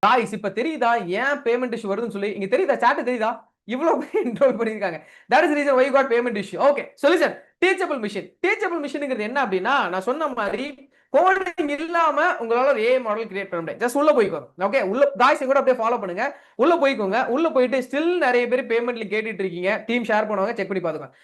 Guys இப்ப தெரியுதா ஏன் பேமெண்ட் இஷ்யூ வருதுன்னு சொல்லி? இங்க தெரியுதா? சாட் தெரியுதா? இவ்வளவு இன்ட்ரோல் பண்ணிருக்காங்க. That is reason why you got payment issue. Okay solution teachable machine. Teachable மிஷின்ங்கிறது என்ன அப்படின்னா நான் சொன்ன மாதிரி கோடிங் இல்லாம உங்களால ஒரு ஏஐ மாடல் கிரியேட் பண்ண முடியாது. ஜஸ்ட் உள்ள போய்க்கோங்க. ஓகே உள்ள காய்ஸ் கூட அப்படியே ஃபாலோ பண்ணுங்க. உள்ள போய்க்கோங்க. உள்ள போயிட்டு ஸ்டில் நிறைய பேர் பேமெண்ட்ல கேட்டுட்டு இருக்கீங்க. டீம் ஷேர் பண்ணுவாங்க. செக் பண்ணி பாத்துக்கோங்க.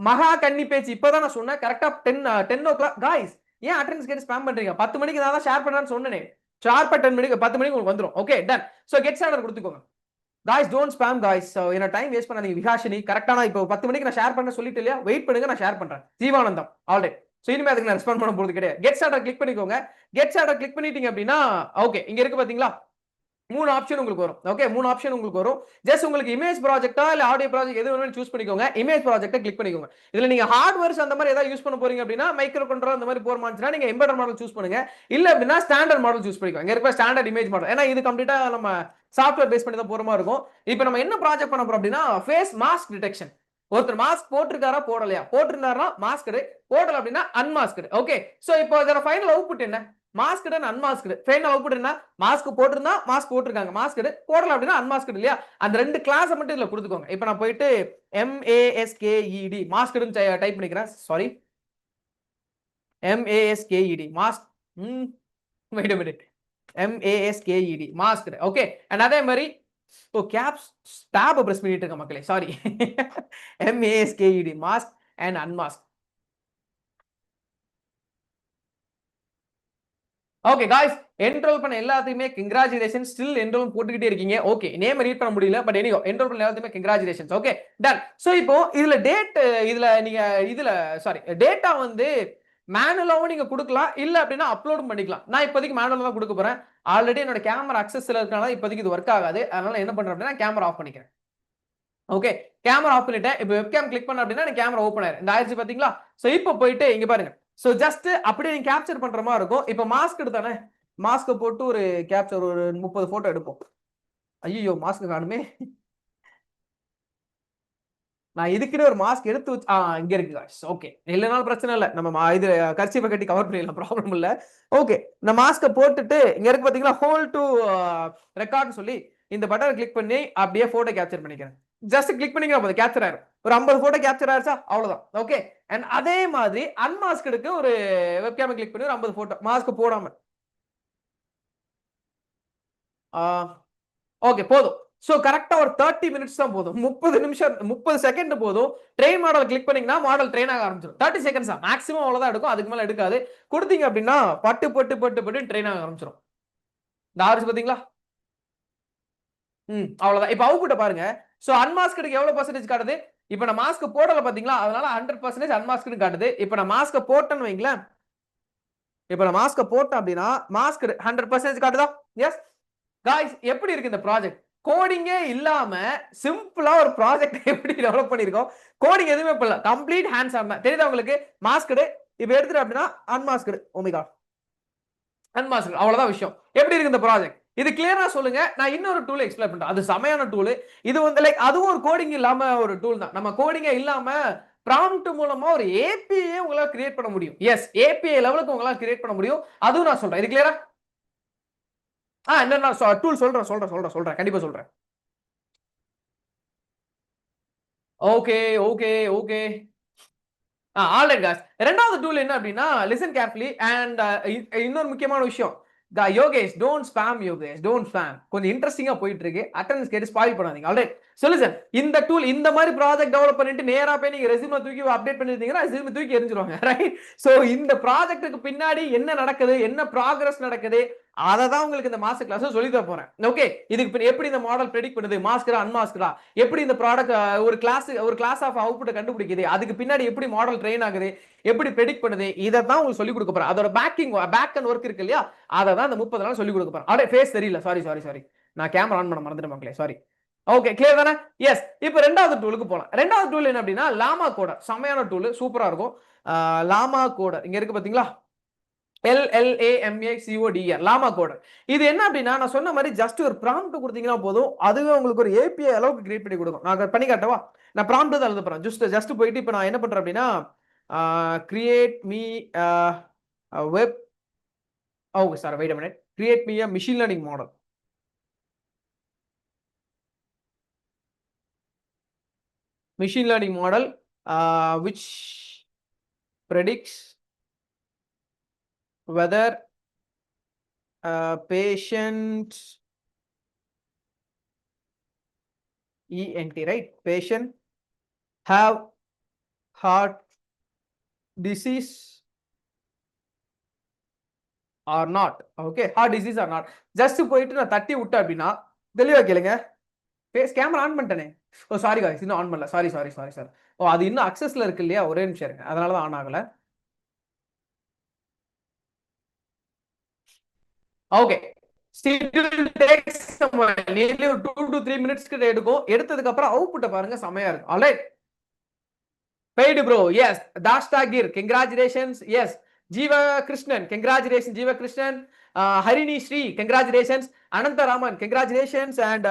மகா கன்னி பேச்சு இப்பதான் நான் சொன்னேன். கரெக்டா 10 o'clock காய்ஸ் ஏன் அட்டெண்டன்ஸ் கேட்டு ஸ்பாம் பண்றீங்க? 10 மணிக்கு நான் தான் ஷேர் பண்றேன்னு சொன்னேனே. ஷார்ப்பா 10 மணிக்கு 10 மணிக்கு உங்களுக்கு வந்துரும். Okay done. So get starter கொடுத்துக்கோங்க. Guys don't spam guys. என்ன டைம் வேஸ்ட் பண்ணாதீங்க. விகாஷினி கரெக்டா நான் இப்போ 10 மணிக்கு நான் ஷேர் பண்ண சொல்லிட்டு இல்லையா? வெயிட் பண்ணுங்க நான் ஷேர் பண்றேன். ஜீவானந்தம் ஆல்ரைட். சோ இனிமே அதுக்கு நான் ரெஸ்பாண்ட் பண்ண போறது கிடையாது. கெட் ஸ்டார்டர் கிளிக் பண்ணிக்கோங்க. கெட் ஸ்டார்டர் கிளிக் பண்ணிட்டீங்க அப்படின்னா ஓகே இங்க இருக்கு பாத்தீங்களா? 3 ஆப்ஷன் உங்களுக்கு வரும். ஓகே 3 ஆப்ஷன் உங்களுக்கு வரும். ஜஸ்ட் உங்களுக்கு இமேஜ் ப்ராஜெக்ட்டா இல்ல ஆடியோ ப்ராஜெக்ட் எது வேணாலும் சூஸ் பண்ணிக்கோங்க. இமேஜ் ப்ராஜெக்ட்ட கிளிக் பண்ணிக்கோங்க. இதுல நீங்க ஹார்ட்வேர்ஸ் அந்த மாதிரி ஏதாவது யூஸ் பண்ண போறீங்க அப்படின்னா மைக்ரோ கண்ட்ரோலர் அந்த மாதிரி போறமாச்சுனா நீங்க எம்பெடட் மாடல் சூஸ் பண்ணுங்க. இல்ல அப்படின்னா ஸ்டாண்டர்ட் மாடல் சூஸ் பண்ணிக்கோங்க. இங்க இருக்க ஸ்டாண்டர்ட் இமேஜ் மாடல். ஏன்னா இது கம்ப்ளீட்டா நம்ம சாஃப்ட்வேர் பேஸ் பண்ணி தான் போற மாதிரி இருக்கும். இப்போ நம்ம என்ன ப்ராஜெக்ட் பண்ண போறோம் அப்படின்னா ஃபேஸ் மாஸ்க் டிடெக்ஷன். ஒருத்தர் மாஸ்க் போட்டிருக்காரா போடலையா? போட்டிருந்தாருன்னா மாஸ்க்டு, போடல அப்படின்னா அன்மாஸ்க்டு. ஓகே சோ இப்போ இதோட ஃபைனல் அவுட்புட் என்ன? Masked and unmasked. Final output என்ன? மாஸ்க் போட்டிருந்தா மாஸ்க் போட்டிருக்காங்க. மாஸ்க்டு போடல அப்படின்னா அன்மாஸ்க்டு இல்லையா? அந்த ரெண்டு கிளாஸ் மட்டும் இதுல கொடுத்துக்கோங்க. இப்போ நான் போயிட்டு MASKED மாஸ்க்டுன்னு டைப் பண்ணிக்கிறேன். Sorry MASKED mask. Wait a minute. MASKED masked. Okay and அதே மாதிரி கேப்ஸ் tab பிரஸ் பண்ணிட்டு இருக்க மக்களே sorry. MASKED mask and unmask. Okay guys enroll பண்ண எல்லாத்துக்குமே கங்க்ராச்சுலேஷன்ஸ். ஸ்டில் என்ரோல் போட்டுக்கிட்டே இருக்கீங்க. ஓகே நேம் ரீட் பண்ண முடியல பட் எனியோ என்ரோல் பண்ண எல்லாத்துக்குமே கங்க்ராச்சுலேஷன்ஸ். Okay done. சோ இப்போ இதுல டேட் இதுல நீங்க இதுல சாரி டேட்டா வந்து மேனுவலாவும் நீங்க கொடுக்கலாம் இல்ல அப்படின்னா அப்லோடும் பண்ணிக்கலாம். நான் இப்போதைக்கு மேனுவலா தான் கொடுக்க போறேன். ஆல்ரெடி என்னோட கேமரா அக்சஸ்ல இருக்கனால இப்போதைக்கு இது ஒர்க் ஆகாது. அதனால என்ன பண்றேன் அப்படின்னா கேமரா ஆஃப் பண்ணிக்கிறேன். ஓகே கேமரா ஆஃப் பண்ணிட்டேன். இப்போ வெப்கேம் கிளிக் பண்ண அப்படின்னா எனக்கு கேமரா ஓபன் ஆயிரும். இந்த ஆயிடுச்சு பாத்தீங்களா? சோ இப்போ போயிட்டு இங்க பாருங்க. சோ ஜஸ்ட் அப்படியே நீங்க கேப்சர் பண்ற மாதிரி இருக்கும். இப்போ மாஸ்க் எடுத்தானே மாஸ்க் போட்டு ஒரு கேப்சர் ஒரு 30 போட்டோ எடுப்போம். ஐயோ மாஸ்க் காணுமே. நான் இதுக்குன்னு ஒரு மாஸ்க் எடுத்து வச்சு இங்க இருக்கு गाइस. ஓகே இல்லனாலும் பிரச்சனை இல்ல. நம்ம இது கர்ச்சீஃபை கட்டி கவர் பண்ணிடலாம். ப்ராப்ளம் இல்ல. ஓகே இந்த மாஸ்க போட்டுட்டு இங்க இருக்கு பாத்தீங்களா ஹோல்ட் டு ரெக்கார்ட்னு சொல்லி இந்த பட்டனை கிளிக் பண்ணி அப்படியே போட்டோ கேப்சர் பண்ணிக்கிறேன். ஜஸ்ட் கிளிக் பண்ணீங்க போதும் கேப்சர் ஆயிரும். ஒரு 50 போட்டோ கேப்சர் ஆயிருச்சா அவ்வளவுதான். ஓகே அண்ட் அதே மாதிரி அன்மாஸ்க்டுக்கு ஒரு வெப்கேமை கிளிக் பண்ணி ஒரு 50 போட்டோ மாஸ்க் போடாம. ஓகே போதும். சோ கரெக்ட்டா ஒரு 30 மினிட்ஸ் தான் போதும். 30 நிமிஷம் 30 செகண்ட் போதும். ட்ரெயின் மாடல் கிளிக் பண்ணீங்கன்னா மாடல் ட்ரெயின் ஆக ஆரம்பிச்சிடும். 30 செகண்ட்ஸ் தான் மேக்ஸிமம் அவ்வளவுதான் எடுக்கும். அதுக்கு மேல எடுக்காது. கொடுத்தீங்க அப்படின்னா பட்டு பட்டு பட்டு பட்டு ட்ரெயின் ஆக ஆரம்பிச்சிடும். இந்த ஆர்ஸ் பாத்தீங்களா? அவ்வளவுதான். இப்போ அவுட்புட் பாருங்க. சோ அன்மாஸ்க்டுக்கு எவ்வளவு பெர்சன்டேஜ் காட்டுது? இப்போ நான் மாஸ்க் போடல பாத்தீங்களா? அதனால 100% அன்மாஸ்க்டு காட்டுது. இப்போ நான் மாஸ்க் போட்டேன்னு வைங்களேன். இப்போ நான் மாஸ்க் போட்டேன் அப்படின்னா மாஸ்க் 100% காட்டுதா? எஸ் गाइस எப்படி இருக்கு இந்த ப்ராஜெக்ட்? கோடிங்கே இல்லாம சிம்பிளா ஒரு ப்ராஜெக்ட் எப்படி டெவலப் பண்ணிருக்கோம்? கோடிங் எதுவுமே பண்ணல. கம்ப்ளீட் ஹேண்ட்ஸ் ஆன் தான். தெரியுதா உங்களுக்கு? மாஸ்க்டு இப்போ எடுத்துட்டு அப்படின்னா அன்மாஸ்க்டு. Oh my God. அன்மாஸ்க்டு அவ்வளவுதான் விஷயம். எப்படி இருக்கு இந்த ப்ராஜெக்ட்? இது கிளியரா சொல்லுங்க. நான் இன்னொரு டூல் எக்ஸ்பிளைன் பண்றேன். அது செமையான டூல். இது வந்து லைக் அதுவும் ஒரு கோடிங் இல்லாம ஒரு டூல் தான். நம்ம கோடிங்கே இல்லாம ப்ராம்ப்ட் மூலமா ஒரு ஏபிஐ உங்களால கிரியேட் பண்ண முடியும். எஸ் ஏபிஐ லெவலுக்கு உங்களால கிரியேட் பண்ண முடியும். அதுவும் நான் சொல்றேன். இது கிளியரா? என்ன டூல் சொல்றேன் கண்டிப்பா சொல்றேன். Okay okay okay alright guys இரண்டாவது டூல் என்ன அப்படின்னா லிசன் கேர்ஃபுல்லி அண்ட் இன்னொரு முக்கியமான விஷயம் Yogesh don't spam Yogesh don't spam. கொஞ்சம் இன்ட்ரெஸ்டிங்கா போயிட்டு இருக்கு. அட்டெண்டன்ஸ் கேட்டு ஸ்பாயில் பண்ணாதீங்க. ஆல்ரைட் சொல்லுங்க இந்த டூல் இந்த மாதிரி ப்ராஜெக்ட் டெவலப் பண்ணிட்டு நேரா போய் நீங்க ரெஸ்யூம் தூக்கி அப்டேட் பண்ணிருந்தீங்கன்னா ரெஸ்யூம் தூக்கி எரிஞ்சிருவாங்க. ரைட் சோ இந்த ப்ராஜெக்ட்டுக்கு பின்னாடி என்ன நடக்குது என்ன ப்ராக்ரஸ் நடக்குது அதை தான் உங்களுக்கு இந்த மாஸ்டர் கிளாஸ் சொல்லி தர போறேன். ஓகே இதுக்கு எப்படி இந்த மாடல் பிரெடிக்ட் பண்ணுது மாஸ்கரா அன்மாஸ்கரா எப்படி இந்த ப்ராடக்ட் ஒரு கிளாஸ் ஆஃப் அவுட்புட் கண்டுபிடிக்குது அதுக்கு பின்னாடி எப்படி மாடல் ட்ரெயின் ஆகுது எப்படி பிரெடிக்ட் பண்ணுது இதை தான் உங்களுக்கு சொல்லி கொடுக்க போறேன். அதோட பேக் அண்ட் ஒர்க் இருக்கு இல்லையா அதை தான் இந்த 30 நாள் சொல்லி கொடுக்க போறேன். அப்படியே ஃபேஸ் தெரியல சாரி நான் கேமரா ஆன் பண்ண மறந்துட்டேன் மக்களே சாரி. ஓகே கிளியர் தானே? எஸ் இப்போ ரெண்டாவது டூலுக்கு போலாம். ரெண்டாவது டூல் என்ன அப்படின்னா லாமா கோடர். செமையான டூல் சூப்பரா இருக்கும். லாமா கோடர் இங்க இருக்கு பாத்தீங்களா? LLAMACODER லாமா கோடர். இது என்ன அப்படின்னா நான் சொன்ன மாதிரி ஜஸ்ட் ஒரு ப்ராம்ப்ட் கொடுத்தீங்கன்னா போதும் அதுவே உங்களுக்கு ஒரு ஏபிஐ அளவுக்கு கிரியேட் பண்ணி கொடுக்கும். நான் பண்ணி காட்டவா? நான் ப்ராம்ப்ட் தான் எழுத போறேன். ஜஸ்ட் போயிட்டு இப்போ நான் என்ன பண்றேன் அப்படின்னா create me web okay sir wait a minute. create me a machine learning model. Machine learning model which predicts whether patient ENT, right? Patient have heart disease or not. Okay, heart disease or not. Just போயிட்டு நான் தட்டி விட்டேன் அப்படின்னா தெளிவா கேளுங்க. Face camera on பண்ணிட்டேனே. Oh sorry guys, இன்னும் on பண்ணல. Sorry sir. ஓ அது இன்னும் அக்சஸ்ல இருக்கு இல்லையா? ஒரே நிமிஷம் இருங்க. அதனால தான் ஆன் ஆகல. Okay. Still takes some nearly 2 to 3 minutes கிட்ட எடுக்கும். எடுத்ததுக்கு அப்புறம் அவுட்புட் பாருங்க செமையா இருக்கு. Alright. Paid bro. Yes. Dashtagir. Congratulations. Yes. Jiva Krishnan. Congratulations Jiva Krishnan. Harini Sri. Congratulations. Ananta Raman. Congratulations. And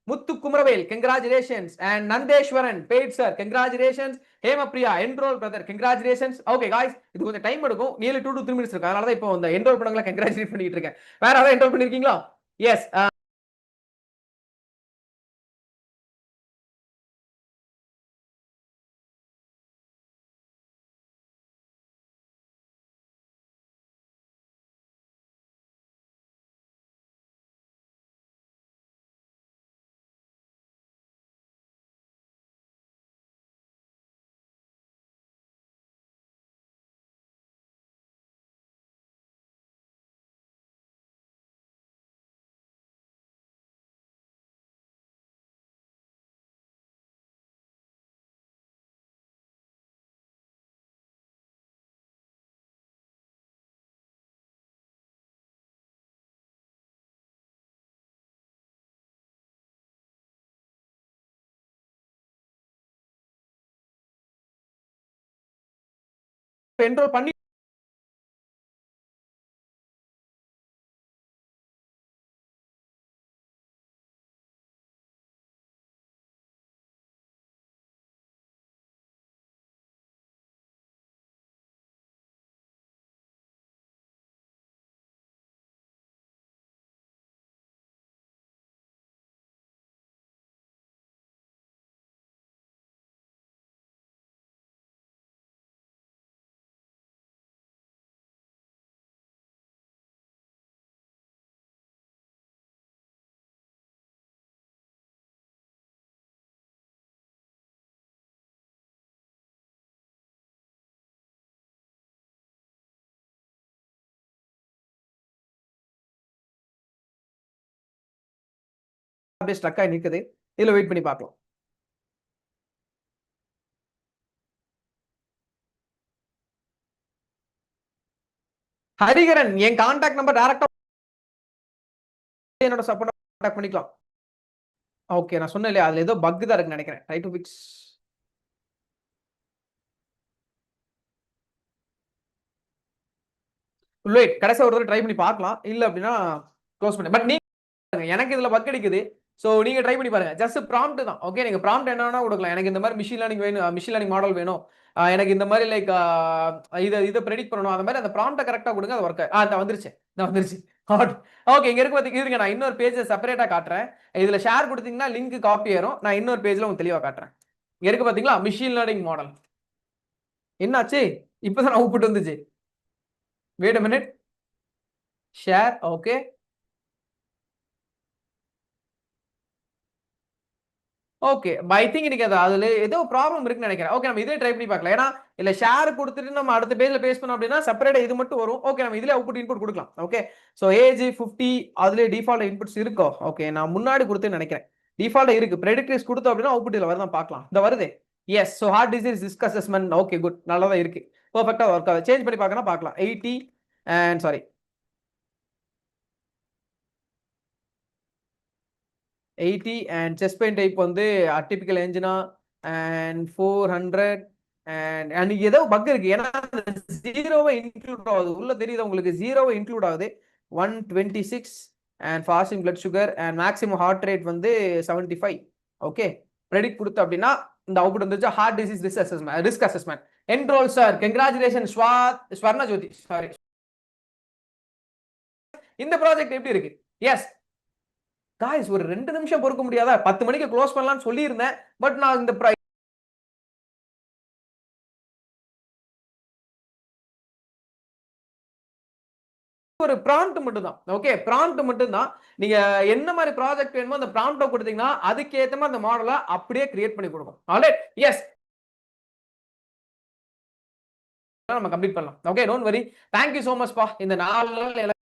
Muthu Kumravel. Congratulations. And Nandeshwaran. Paid sir. Congratulations. Hema Priya. Enroll brother. Congratulations. Okay guys. இது கொஞ்சம் time எடுக்கும். nearly 2 to 3 minutes இருக்கு. அதனால தான் இப்போ இந்த enroll பண்ணவங்கள congratulate பண்ணிட்டு இருக்கேன். வேற யாராவது enroll பண்ணிருக்கீங்களா? Yes. enroll பண்ணி அப்படியே ஸ்ட்ரக் ஆகி நிக்குது. இதுல வெயிட் பண்ணி பார்க்கலாம். ஹரிகரன் என் கான்டாக்ட் நம்பர் டைரக்டா என்னோட சப்போர்ட் கான்டாக்ட் பண்ணிக்கலாம். ஓகே நான் சொன்னேன் இல்லையா அதுல ஏதோ பக் தான் இருக்குன்னு நினைக்கிறேன். Try to fix. வெயிட் கடைசி ஒரு தடவை ட்ரை பண்ணி பார்க்கலாம். இல்ல அப்படின்னா க்ளோஸ் பண்ணு. பட் நீங்க எனக்கு இதுல பக் அடிக்குது. சோ நீங்க ட்ரை பண்ணி பாருங்க. ஜஸ்ட் ப்ராம்ப்ட் தான். ஓகே நீங்க ப்ராம்ப்ட் என்ன வேணா கொடுக்கலாம். எனக்கு இந்த மாதிரி மிஷின் லேர்னிங் வேணும், மிஷின் லேர்னிங் மாடல் வேணும், எனக்கு இந்த மாதிரி லைக் இதை ப்ரெடிக்ட் பண்ணணும், அந்த மாதிரி அந்த ப்ராம்ப்ட்டை கரெக்டா கொடுங்க. அது ஒர்க் வந்துருச்சு. ஓகே இங்க இருக்கு பாத்தீங்க. இருங்க நான் இன்னொரு பேஜ் செப்பரேட்டா காட்டுறேன். இதுல ஷேர் கொடுத்தீங்கன்னா லிங்க் காப்பி ஆயிரும். நான் இன்னொரு பேஜ்ல உங்களுக்கு தெளிவா காட்டுறேன். இங்க இருக்கு பாத்தீங்களா மிஷின் லேர்னிங் மாடல். என்னாச்சு? இப்பதான் அவுட்புட் வந்துச்சு. Wait a minute. Share. Okay okay I think இன்னைக்கு அதுல ஏதோ ப்ராப்ளம் இருக்குன்னு நினைக்கிறேன். ஓகே நம்ம இதே ட்ரை பண்ணி பார்க்கலாம். ஏன்னா இல்ல ஷேர் கொடுத்துட்டு நம்ம அடுத்த பேஜ்ல பேஸ்ட் பண்ணோம் அப்படின்னா செப்பரேட்டா இது மட்டும் வரும். ஓகே நம்ம இதுல அவுட்புட் இன்புட் கொடுக்கலாம். ஓகே சோ ஏஜ் 50 அதுல டிஃபால்ட் இன்புட்ஸ் இருக்கோ. ஓகே நான் முன்னாடி கொடுத்தேன்னு நினைக்கிறேன். டிஃபால்ட் இருக்கு. ப்ரெடிக்டர்ஸ் கொடுத்தோம் அப்படின்னா அவுட்புட் இதுல வரதான் பார்க்கலாம். இந்த வருது. S so heart disease risk assessment. Okay good நல்லா தான் இருக்கு. பெர்ஃபெக்ட்டா ஒர்க் ஆகுது. சேஞ்ச் பண்ணி பார்க்கலாம். 80 and sorry 80 and chest pain type வந்து atypical angina and 400 and ஏதோ பக் இருக்கு. ஏன்னா ஜீரோவை இன்க்ளூட் ஆகுது. உள்ள தெரியுது உங்களுக்கு ஜீரோவை இன்க்ளூட் ஆகுது. 126 and fasting blood sugar and maximum heart rate வந்து 75. ஓகே ப்ரெடிக்ட் கொடுத்து அப்படின்னா இந்த அவுட்புட் வந்துச்சு. Heart disease risk assessment. Enroll sir congratulation Swarna Jothi. Sorry இந்த ப்ராஜெக்ட் எப்படி இருக்கு? எஸ் காய்ஸ், ஒரு 2 நிமிஷம் பொறுக்க முடியாதா? 10 மணிக்கு க்ளோஸ் பண்ணலாம்னு சொல்லியிருந்தேன். பட் நான் இந்த ஒரு ப்ராம்ப்ட் மட்டும் தான். ஓகே, ப்ராம்ப்ட் மட்டும் தான். நீங்க என்ன மாதிரி ப்ராஜெக்ட் வேணுமோ அந்த ப்ராம்ப்ட்ட கொடுத்தீங்கன்னா அதுக்கு ஏத்த மாதிரி அந்த மாடலை அப்படியே கிரியேட் பண்ணி கொடுக்கும். ஆல்ரைட், எஸ் நம்ம கம்ப்ளீட் பண்ணலாம். Okay, don't worry. Thank you so much பா. இந்த 4 நாள்